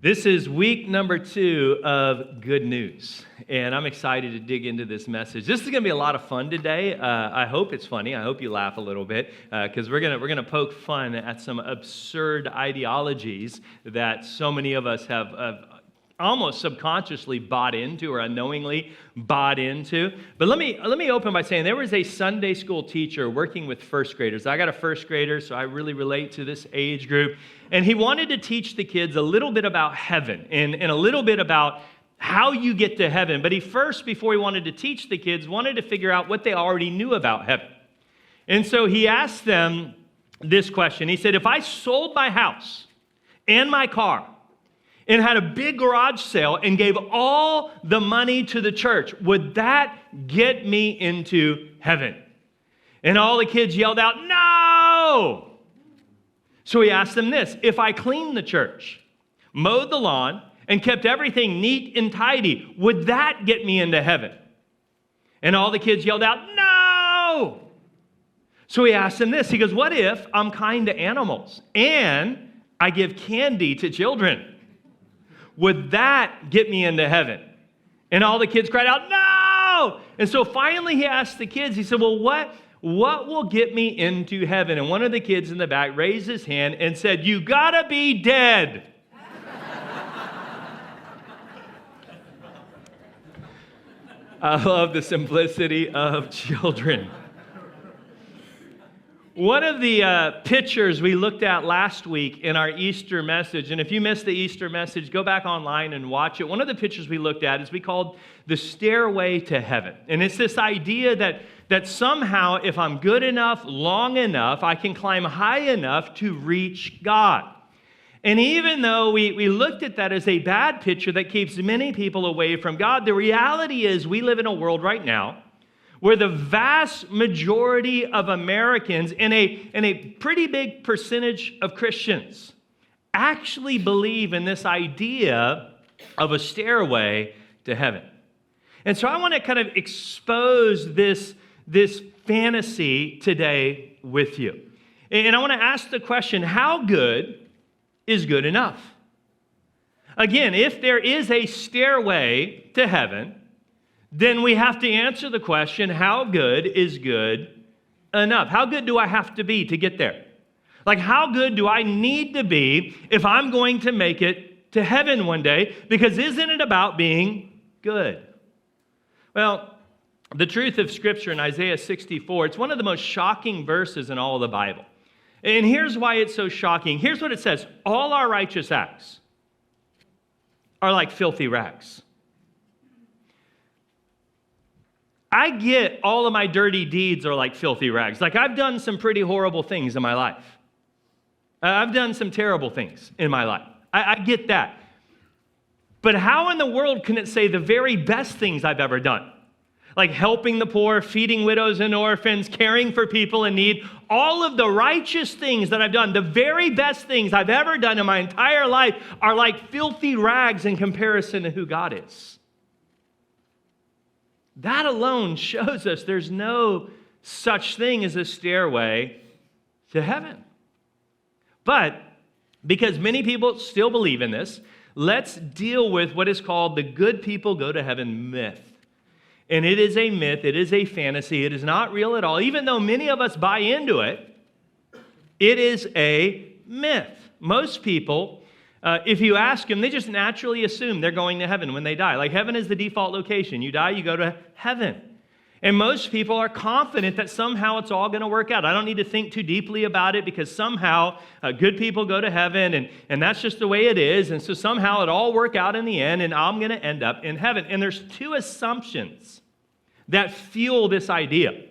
This is week number 2 of Good News, and I'm excited to dig into this message. This is going to be a lot of fun today. I hope it's funny. I hope you laugh a little bit, because we're gonna poke fun at some absurd ideologies that so many of us have almost subconsciously bought into or unknowingly bought into. But let me open by saying there was a Sunday school teacher working with first graders. I got a first grader, so I really relate to this age group. And he wanted to teach the kids a little bit about heaven and a little bit about how you get to heaven. But he first, before he wanted to teach the kids, wanted to figure out what they already knew about heaven. And so he asked them this question. He said, if I sold my house and my car and had a big garage sale and gave all the money to the church, would that get me into heaven? And all the kids yelled out, no! So he asked them this: if I cleaned the church, mowed the lawn, and kept everything neat and tidy, would that get me into heaven? And all the kids yelled out, no! So he asked them this. He goes, what if I'm kind to animals and I give candy to children? Would that get me into heaven? And all the kids cried out, no! And so finally he asked the kids, he said, well, what will get me into heaven? And one of the kids in the back raised his hand and said, you gotta be dead. I love the simplicity of children. One of the pictures we looked at last week in our Easter message, and if you missed the Easter message, go back online and watch it. One of the pictures we looked at is we called the stairway to heaven. And it's this idea that somehow, if I'm good enough, long enough, I can climb high enough to reach God. And even though we looked at that as a bad picture that keeps many people away from God, the reality is we live in a world right now where the vast majority of Americans and a pretty big percentage of Christians actually believe in this idea of a stairway to heaven. And so I want to kind of expose this fantasy today with you. And I want to ask the question, how good is good enough? Again, if there is a stairway to heaven, then we have to answer the question, how good is good enough? How good do I have to be to get there? Like, how good do I need to be if I'm going to make it to heaven one day? Because isn't it about being good? Well, the truth of Scripture in Isaiah 64, it's one of the most shocking verses in all of the Bible. And here's why it's so shocking. Here's what it says: all our righteous acts are like filthy rags. I get all of my dirty deeds are like filthy rags. Like, I've done some pretty horrible things in my life. I've done some terrible things in my life. I get that. But how in the world can it say the very best things I've ever done? Like helping the poor, feeding widows and orphans, caring for people in need, all of the righteous things that I've done, the very best things I've ever done in my entire life are like filthy rags in comparison to who God is. That alone shows us there's no such thing as a stairway to heaven. But because many people still believe in this, let's deal with what is called the good people go to heaven myth. And it is a myth, it is a fantasy, it is not real at all. Even though many of us buy into it, it is a myth. Most people, if you ask them, they just naturally assume they're going to heaven when they die. Like, heaven is the default location. You die, you go to heaven. And most people are confident that somehow it's all going to work out. I don't need to think too deeply about it because somehow good people go to heaven and that's just the way it is. And so somehow it all work out in the end and I'm going to end up in heaven. And there's two assumptions that fuel this idea.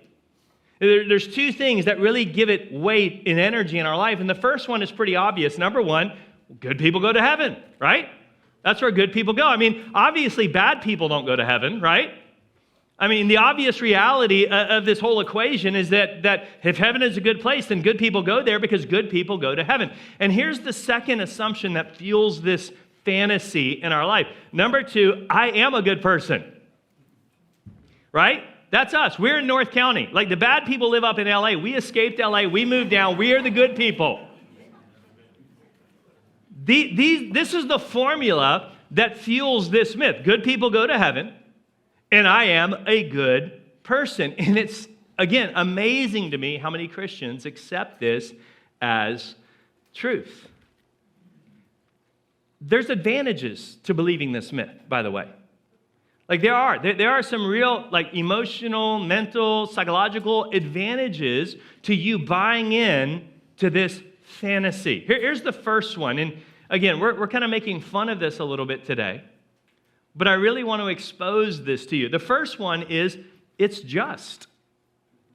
There's two things that really give it weight and energy in our life. And the first one is pretty obvious. Number one, good people go to heaven, right? That's where good people go. I mean, obviously bad people don't go to heaven, right? I mean, the obvious reality of this whole equation is that if heaven is a good place, then good people go there because good people go to heaven. And here's the second assumption that fuels this fantasy in our life. Number two, I am a good person, right? That's us. We're in North County. Like, the bad people live up in LA. We escaped LA. We moved down. We are the good people. This is the formula that fuels this myth. Good people go to heaven, and I am a good person. And it's, again, amazing to me how many Christians accept this as truth. There's advantages to believing this myth, by the way. Like there are some real emotional, mental, psychological advantages to you buying in to this fantasy. Here's the first one. And again, we're kind of making fun of this a little bit today, but I really want to expose this to you. The first one is it's just.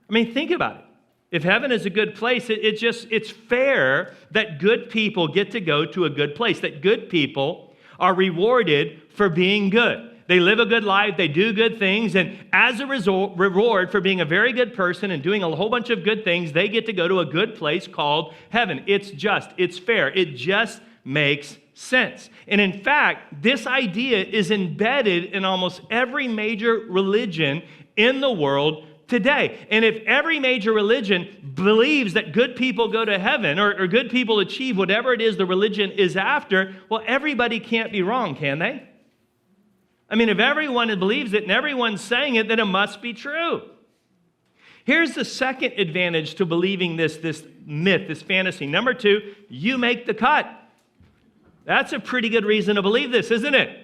I mean, think about it. If heaven is a good place, it's fair that good people get to go to a good place, that good people are rewarded for being good. They live a good life, they do good things, and as a reward for being a very good person and doing a whole bunch of good things, they get to go to a good place called heaven. It's just, it's fair, it just makes sense. And in fact, this idea is embedded in almost every major religion in the world today. And if every major religion believes that good people go to heaven or good people achieve whatever it is the religion is after, well, everybody can't be wrong, can they? I mean, if everyone believes it and everyone's saying it, then it must be true. Here's the second advantage to believing this myth, this fantasy. Number two, you make the cut. That's a pretty good reason to believe this, isn't it?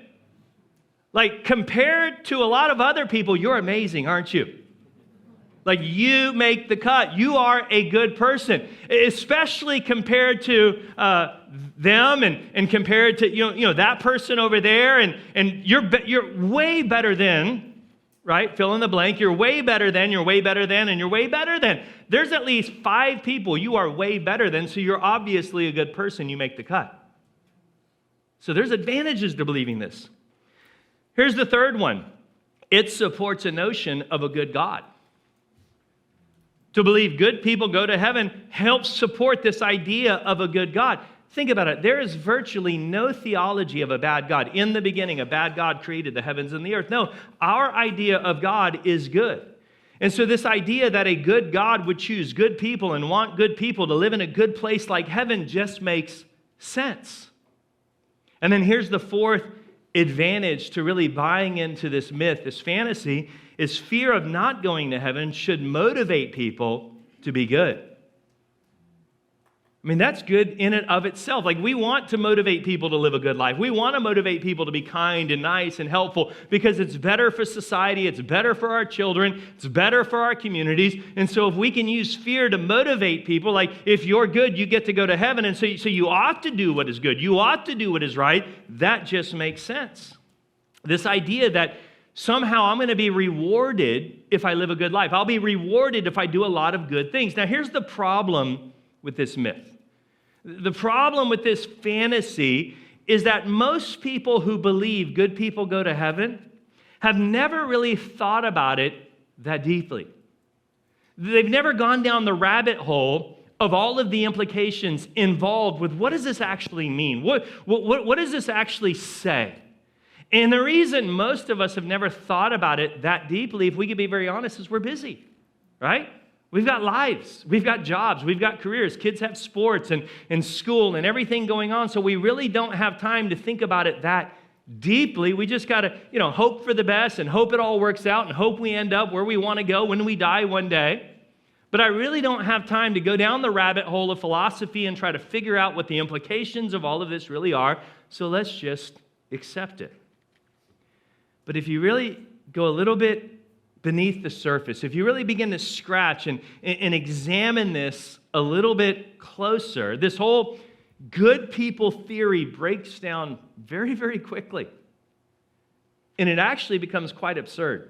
Like, compared to a lot of other people, you're amazing, aren't you? Like, you make the cut. You are a good person, especially compared to them and compared to that person over there, and you're way better than, right? Fill in the blank. You're way better than. You're way better than, and you're way better than. There's at least 5 people you are way better than, so you're obviously a good person. You make the cut. So there's advantages to believing this. Here's the third one. It supports a notion of a good God. To believe good people go to heaven helps support this idea of a good God. Think about it. There is virtually no theology of a bad God. In the beginning, a bad God created the heavens and the earth. No, our idea of God is good. And so this idea that a good God would choose good people and want good people to live in a good place like heaven just makes sense. And then here's the fourth advantage to really buying into this myth, this fantasy, is fear of not going to heaven should motivate people to be good. I mean, that's good in and of itself. Like, we want to motivate people to live a good life. We want to motivate people to be kind and nice and helpful because it's better for society, it's better for our children, it's better for our communities. And so if we can use fear to motivate people, like, if you're good, you get to go to heaven, and so you ought to do what is good, you ought to do what is right, that just makes sense. This idea that somehow I'm going to be rewarded if I live a good life. I'll be rewarded if I do a lot of good things. Now, here's the problem with this myth. The problem with this fantasy is that most people who believe good people go to heaven have never really thought about it that deeply. They've never gone down the rabbit hole of all of the implications involved with what does this actually mean? What does this actually say? And the reason most of us have never thought about it that deeply, if we could be very honest, is we're busy, right? We've got lives, we've got jobs, we've got careers, kids have sports and school and everything going on, so we really don't have time to think about it that deeply. We just got to, hope for the best and hope it all works out and hope we end up where we want to go when we die one day. But I really don't have time to go down the rabbit hole of philosophy and try to figure out what the implications of all of this really are, so let's just accept it. But if you really go a little bit beneath the surface, if you really begin to scratch and examine this a little bit closer, this whole good people theory breaks down very, very quickly. And it actually becomes quite absurd.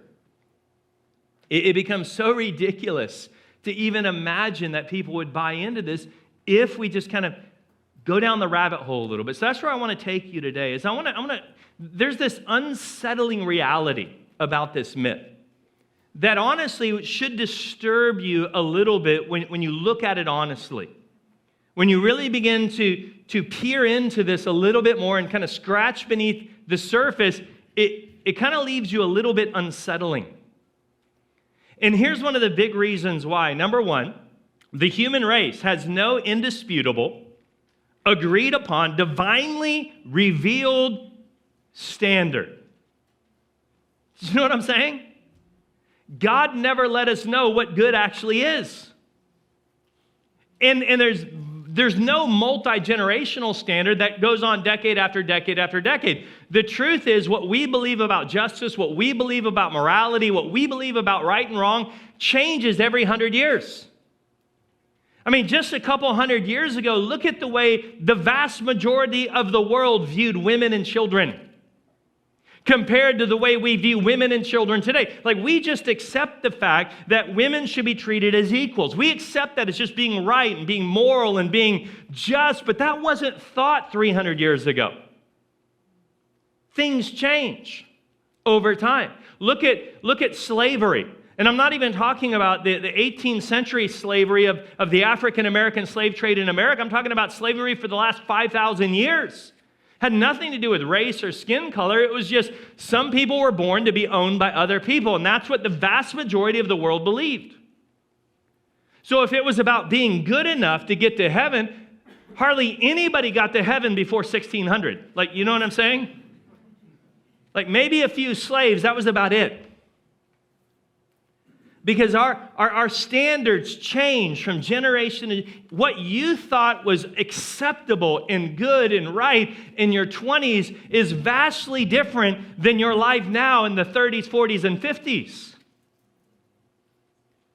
It becomes so ridiculous to even imagine that people would buy into this if we just kind of go down the rabbit hole a little bit. So that's where I want to take you today. There's this unsettling reality about this myth that honestly should disturb you a little bit when you look at it honestly. When you really begin to peer into this a little bit more and kind of scratch beneath the surface, it kind of leaves you a little bit unsettling. And here's one of the big reasons why. Number one, the human race has no indisputable, agreed upon, divinely revealed standard. You know what I'm saying? God never let us know what good actually is. And there's no multi-generational standard that goes on decade after decade after decade. The truth is, what we believe about justice, what we believe about morality, what we believe about right and wrong changes every 100 years. I mean, just a couple hundred years ago, look at the way the vast majority of the world viewed women and children compared to the way we view women and children today. Like, we just accept the fact that women should be treated as equals. We accept that as just being right and being moral and being just, but that wasn't thought 300 years ago. Things change over time. Look at slavery. And I'm not even talking about the 18th century slavery of the African-American slave trade in America. I'm talking about slavery for the last 5,000 years. Had nothing to do with race or skin color. It was just some people were born to be owned by other people. And that's what the vast majority of the world believed. So if it was about being good enough to get to heaven, hardly anybody got to heaven before 1600. Like, you know what I'm saying? Like, maybe a few slaves, that was about it. Because our standards change from generation to what you thought was acceptable and good and right in your 20s is vastly different than your life now in the 30s, 40s, and 50s.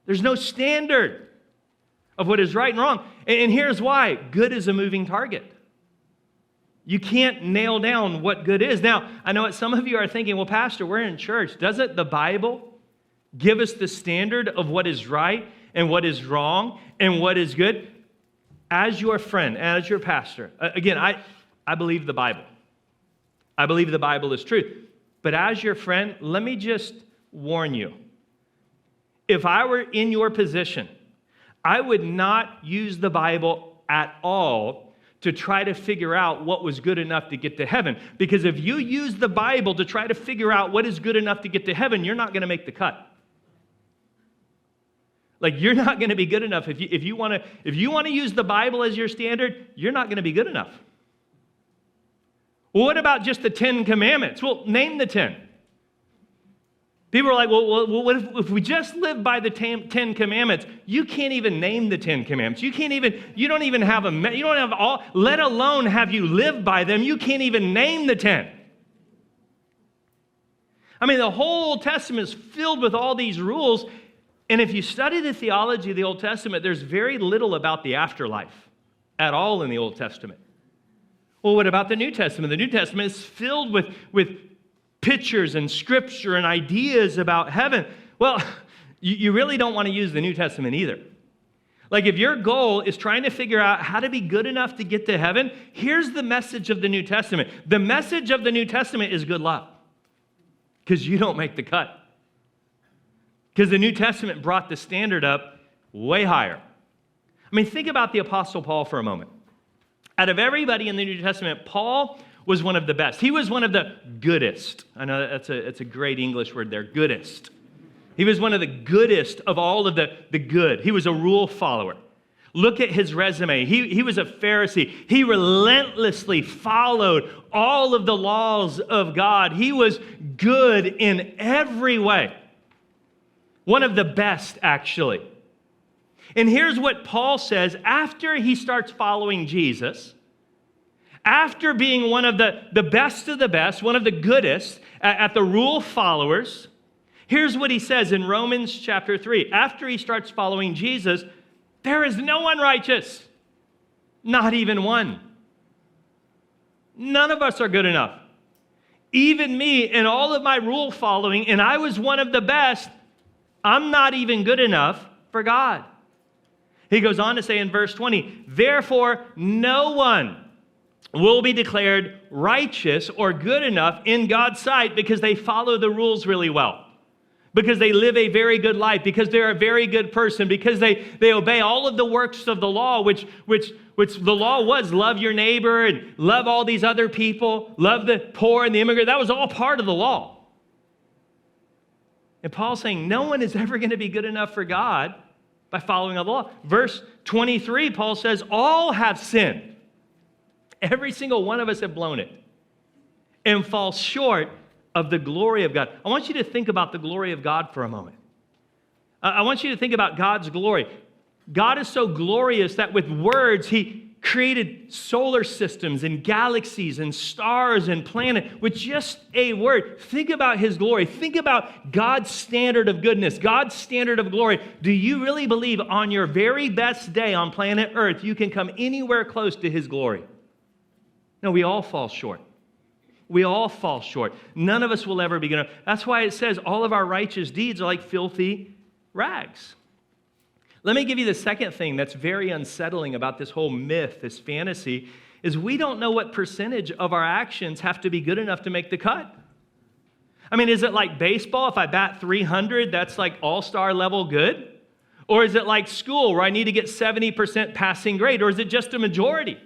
There's no standard of what is right and wrong. And here's why. Good is a moving target. You can't nail down what good is. Now, I know what some of you are thinking, well, Pastor, we're in church. Doesn't the Bible give us the standard of what is right and what is wrong and what is good? As your friend, as your pastor, again, I believe the Bible. I believe the Bible is truth. But as your friend, let me just warn you. If I were in your position, I would not use the Bible at all to try to figure out what was good enough to get to heaven. Because if you use the Bible to try to figure out what is good enough to get to heaven, you're not going to make the cut. Like, you're not going to be good enough. If you want to use the Bible as your standard, you're not going to be good enough. Well, what about just the 10 commandments? Well, name the 10. People are like, well what if we just live by the 10 commandments? You can't even name the 10 commandments. You don't even have you don't have all, let alone have you live by them. You can't even name the 10. I mean, the whole Old Testament is filled with all these rules. And if you study the theology of the Old Testament, there's very little about the afterlife at all in the Old Testament. Well, what about the New Testament? The New Testament is filled with pictures and scripture and ideas about heaven. Well, you really don't want to use the New Testament either. Like, if your goal is trying to figure out how to be good enough to get to heaven, here's the message of the New Testament. The message of the New Testament is good luck, because you don't make the cut. Because the New Testament brought the standard up way higher. I mean, think about the Apostle Paul for a moment. Out of everybody in the New Testament, Paul was one of the best. He was one of the goodest. I know that's a great English word there, goodest. He was one of the goodest of all of the good. He was a rule follower. Look at his resume. He was a Pharisee. He relentlessly followed all of the laws of God. He was good in every way. One of the best, actually. And here's what Paul says after he starts following Jesus, after being one of the best of the best, one of the goodest at the rule followers. Here's what he says in Romans chapter 3. After he starts following Jesus, there is no one righteous, not even one. None of us are good enough. Even me and all of my rule following, and I was one of the best, I'm not even good enough for God. He goes on to say in verse 20, therefore no one will be declared righteous or good enough in God's sight because they follow the rules really well, because they live a very good life, because they're a very good person, because they obey all of the works of the law, which the law was love your neighbor and love all these other people, love the poor and the immigrant. That was all part of the law. And Paul's saying no one is ever going to be good enough for God by following the law. Verse 23, Paul says, all have sinned. Every single one of us have blown it and fall short of the glory of God. I want you to think about the glory of God for a moment. I want you to think about God's glory. God is so glorious that with words, He created solar systems and galaxies and stars and planets with just a word. Think about His glory. Think about God's standard of goodness, God's standard of glory. Do you really believe on your very best day on planet Earth, you can come anywhere close to His glory? No, we all fall short. We all fall short. None of us will ever be good enough. That's why it says all of our righteous deeds are like filthy rags. Let me give you the second thing that's very unsettling about this whole myth, this fantasy, is we don't know what percentage of our actions have to be good enough to make the cut. I mean, is it like baseball? If I bat 300, that's like all-star level good? Or is it like school where I need to get 70% passing grade? Or is it just a majority?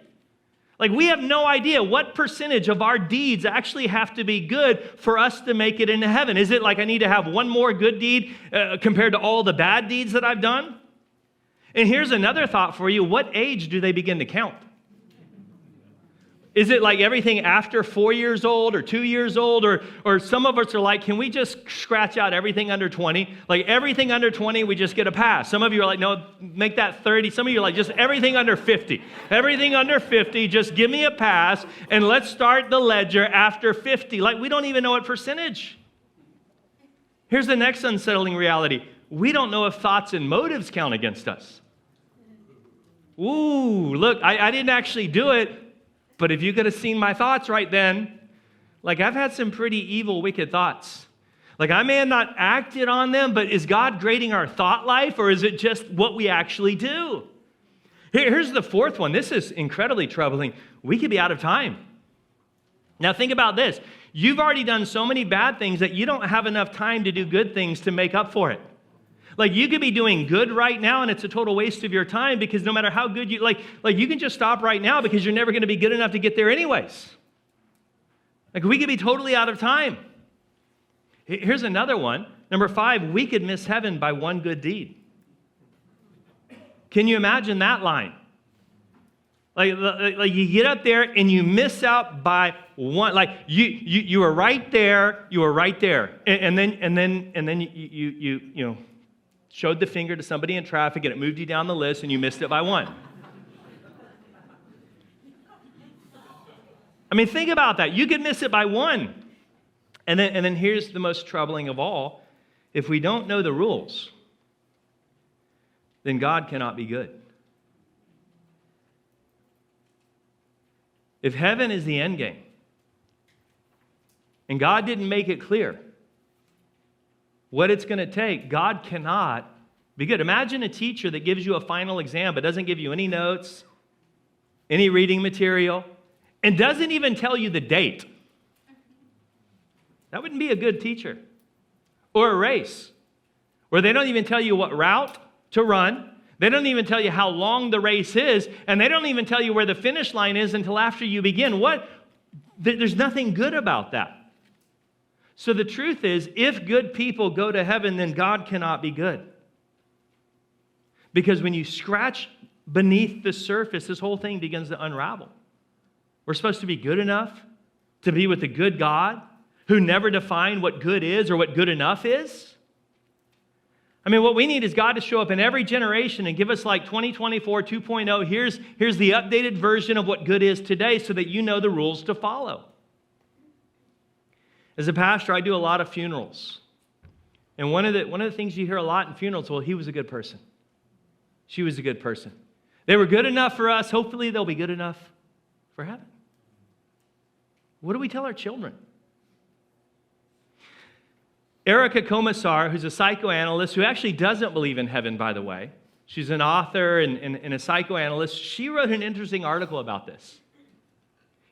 Like, we have no idea what percentage of our deeds actually have to be good for us to make it into heaven. Is it like I need to have one more good deed compared to all the bad deeds that I've done? And here's another thought for you. What age do they begin to count? Is it like everything after 4 years old or 2 years old? Or some of us are like, can we just scratch out everything under 20? Like everything under 20, we just get a pass. Some of you are like, no, make that 30. Some of you are like, just everything under 50. Everything under 50, just give me a pass and let's start the ledger after 50. Like we don't even know what percentage. Here's the next unsettling reality. We don't know if thoughts and motives count against us. Ooh, look, I didn't actually do it, but if you could have seen my thoughts right then, like I've had some pretty evil, wicked thoughts. Like I may have not acted on them, but is God grading our thought life, or is it just what we actually do? Here's the fourth one. This is incredibly troubling. We could be out of time. Now think about this. You've already done so many bad things that you don't have enough time to do good things to make up for it. Like you could be doing good right now and it's a total waste of your time because no matter how good you, like you can just stop right now because you're never going to be good enough to get there anyways. Like we could be totally out of time. Here's another one. Number 5, we could miss heaven by one good deed. Can you imagine that line? Like you get up there and you miss out by one. Like you were right there, and then you showed the finger to somebody in traffic and it moved you down the list and you missed it by one. I mean, think about that. You could miss it by one. And then here's the most troubling of all. If we don't know the rules, then God cannot be good. If heaven is the end game, and God didn't make it clear what it's going to take, God cannot be good. Imagine a teacher that gives you a final exam but doesn't give you any notes, any reading material, and doesn't even tell you the date. That wouldn't be a good teacher. Or a race where they don't even tell you what route to run. They don't even tell you how long the race is, and they don't even tell you where the finish line is until after you begin. There's nothing good about that. So the truth is, if good people go to heaven, then God cannot be good. Because when you scratch beneath the surface, this whole thing begins to unravel. We're supposed to be good enough to be with a good God who never defined what good is or what good enough is. I mean, what we need is God to show up in every generation and give us like 2024 2.0. Here's the updated version of what good is today so that you know the rules to follow. As a pastor, I do a lot of funerals. And one of the things you hear a lot in funerals, well, he was a good person. She was a good person. They were good enough for us. Hopefully, they'll be good enough for heaven. What do we tell our children? Erica Komisar, who's a psychoanalyst who actually doesn't believe in heaven, by the way. She's an author and a psychoanalyst. She wrote an interesting article about this.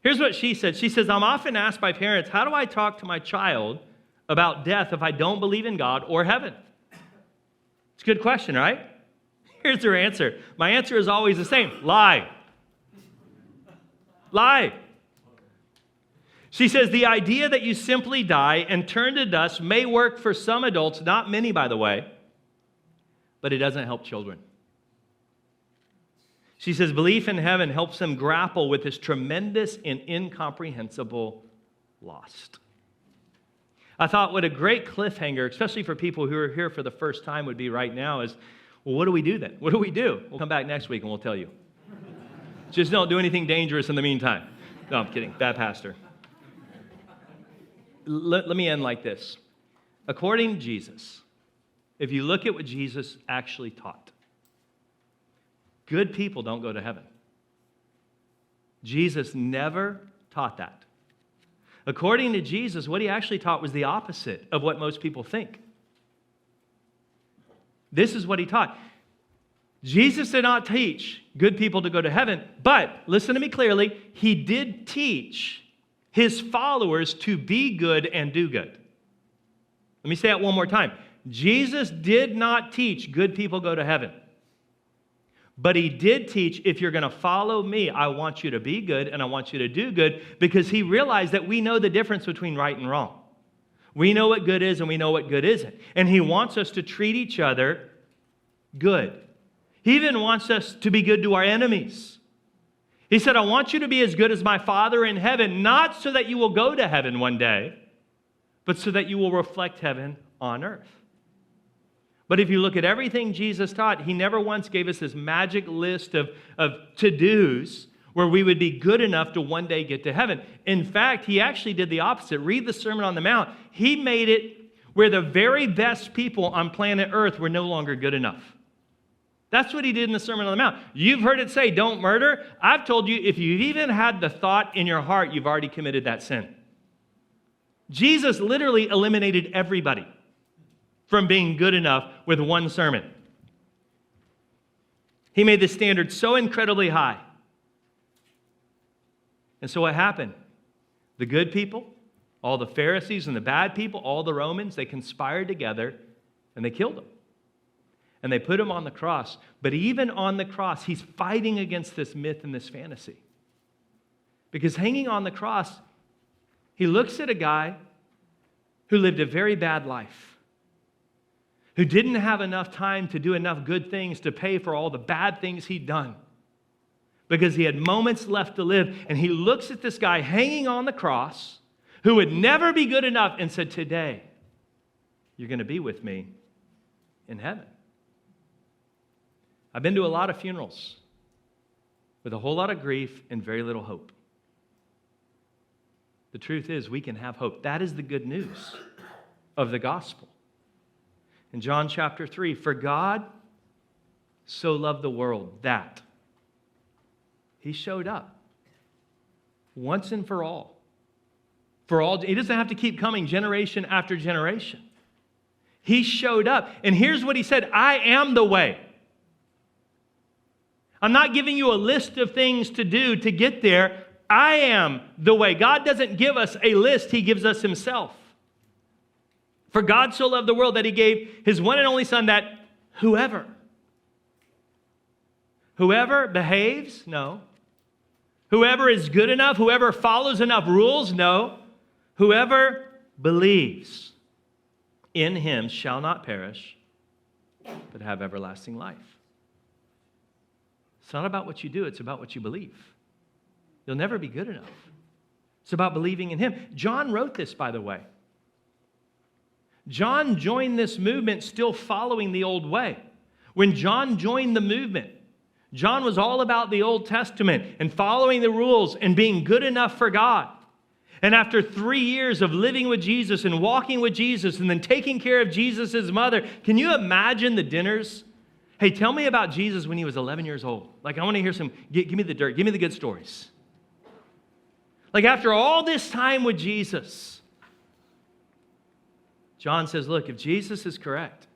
Here's what she said. She says, I'm often asked by parents, how do I talk to my child about death if I don't believe in God or heaven? It's a good question, right? Here's her answer. My answer is always the same. Lie. Lie. She says, the idea that you simply die and turn to dust may work for some adults, not many, by the way, but it doesn't help children. She says, belief in heaven helps them grapple with this tremendous and incomprehensible loss. I thought what a great cliffhanger, especially for people who are here for the first time, would be right now is, well, what do we do then? What do we do? We'll come back next week and we'll tell you. Just don't do anything dangerous in the meantime. No, I'm kidding. Bad pastor. Let me end like this. According to Jesus, if you look at what Jesus actually taught, good people don't go to heaven. Jesus never taught that. According to Jesus, what he actually taught was the opposite of what most people think. This is what he taught. Jesus did not teach good people to go to heaven, but listen to me clearly, he did teach his followers to be good and do good. Let me say that one more time. Jesus did not teach good people go to heaven. But he did teach, if you're going to follow me, I want you to be good and I want you to do good, because he realized that we know the difference between right and wrong. We know what good is and we know what good isn't. And he wants us to treat each other good. He even wants us to be good to our enemies. He said, I want you to be as good as my Father in heaven, not so that you will go to heaven one day, but so that you will reflect heaven on earth. But if you look at everything Jesus taught, he never once gave us this magic list of to-dos where we would be good enough to one day get to heaven. In fact, he actually did the opposite. Read the Sermon on the Mount. He made it where the very best people on planet Earth were no longer good enough. That's what he did in the Sermon on the Mount. You've heard it say, don't murder. I've told you, if you've even had the thought in your heart, you've already committed that sin. Jesus literally eliminated everybody from being good enough with one sermon. He made the standard so incredibly high. And so what happened? The good people, all the Pharisees and the bad people, all the Romans, they conspired together and they killed him. And they put him on the cross. But even on the cross, he's fighting against this myth and this fantasy. Because hanging on the cross, he looks at a guy who lived a very bad life, who didn't have enough time to do enough good things to pay for all the bad things he'd done, because he had moments left to live. And he looks at this guy hanging on the cross who would never be good enough and said, today, you're going to be with me in heaven. I've been to a lot of funerals with a whole lot of grief and very little hope. The truth is, we can have hope. That is the good news of the gospel. In John chapter 3, for God so loved the world that he showed up once and for all. For all, he doesn't have to keep coming generation after generation. He showed up. And here's what he said, I am the way. I'm not giving you a list of things to do to get there. I am the way. God doesn't give us a list. He gives us himself. For God so loved the world that he gave his one and only Son, that whoever behaves, no. Whoever is good enough, whoever follows enough rules, no. Whoever believes in him shall not perish, but have everlasting life. It's not about what you do, it's about what you believe. You'll never be good enough. It's about believing in him. John wrote this, by the way. John joined this movement still following the old way. When John joined the movement, John was all about the Old Testament and following the rules and being good enough for God. And after 3 years of living with Jesus and walking with Jesus and then taking care of Jesus' mother, can you imagine the dinners? Hey, tell me about Jesus when he was 11 years old. Like, I want to hear some, give me the dirt, give me the good stories. Like, after all this time with Jesus, John says, look, if Jesus is correct,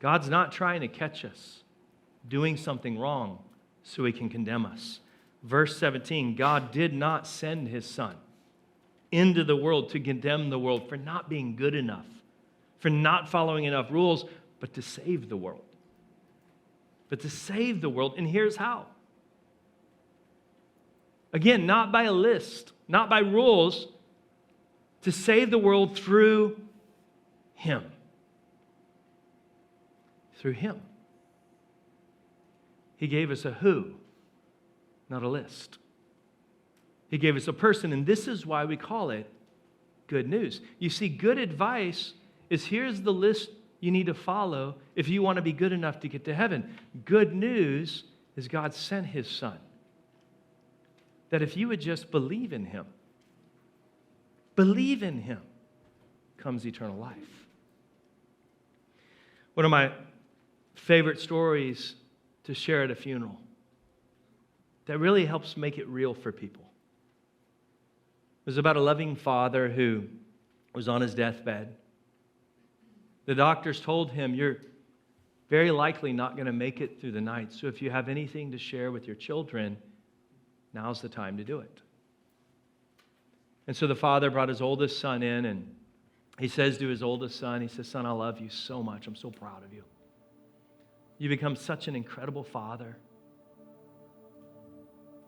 God's not trying to catch us doing something wrong so he can condemn us. Verse 17, God did not send his Son into the world to condemn the world for not being good enough, for not following enough rules, but to save the world. But to save the world, and here's how. Again, not by a list, not by rules, to save the world through him. Through him. He gave us a who, not a list. He gave us a person, and this is why we call it good news. You see, good advice is here's the list you need to follow if you want to be good enough to get to heaven. Good news is God sent His Son. That if you would just believe in Him, comes eternal life. One of my favorite stories to share at a funeral that really helps make it real for people. It was about a loving father who was on his deathbed. The doctors told him, you're very likely not going to make it through the night, so if you have anything to share with your children, now's the time to do it. And so the father brought his oldest son in, and he says to his oldest son, he says, son, I love you so much. I'm so proud of you. You become such an incredible father,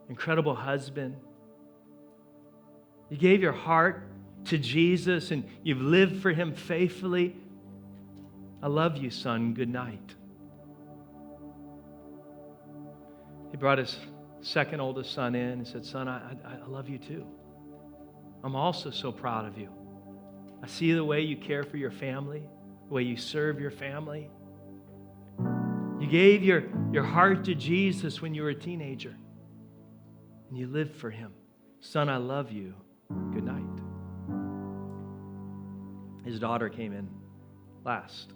incredible husband. You gave your heart to Jesus, and you've lived for Him faithfully. I love you, son. Good night. He brought his second oldest son in and said, son, I love you too. I'm also so proud of you. I see the way you care for your family, the way you serve your family. You gave your heart to Jesus when you were a teenager, and you lived for Him. Son, I love you. Good night. His daughter came in last.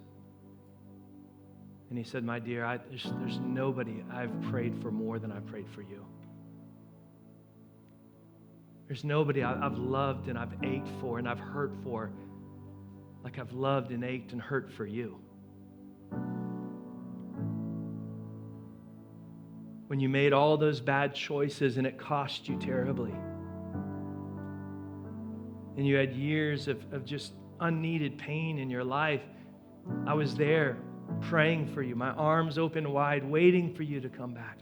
And he said, my dear, there's nobody I've prayed for more than I prayed for you. There's nobody I've loved and I've ached for and I've hurt for like I've loved and ached and hurt for you. When you made all those bad choices and it cost you terribly, and you had years of just unneeded pain in your life, I was there praying for you, my arms open wide, waiting for you to come back.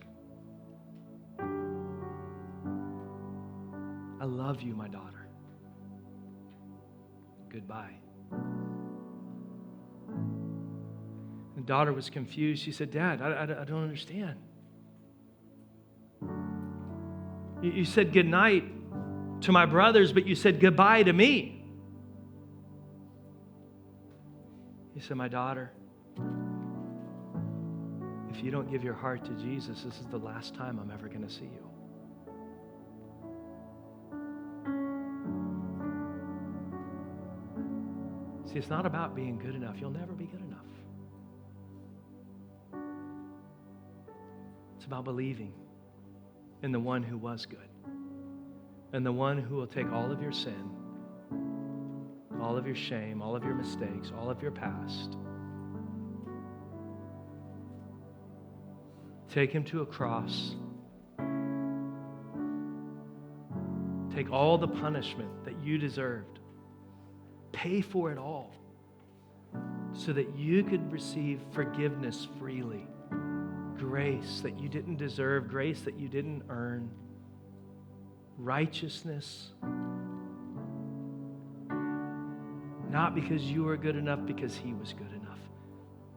I love you, my daughter. Goodbye. The daughter was confused. She said, Dad, I don't understand. You said good night to my brothers, but you said goodbye to me. He said, my daughter, if you don't give your heart to Jesus, this is the last time I'm ever going to see you. See, it's not about being good enough. You'll never be good enough. It's about believing in the one who was good and the one who will take all of your sin, all of your shame, all of your mistakes, all of your past, take Him to a cross, take all the punishment that you deserved, pay for it all so that you could receive forgiveness freely, grace that you didn't deserve, grace that you didn't earn, righteousness, not because you were good enough, because He was good enough.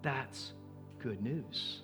That's good news.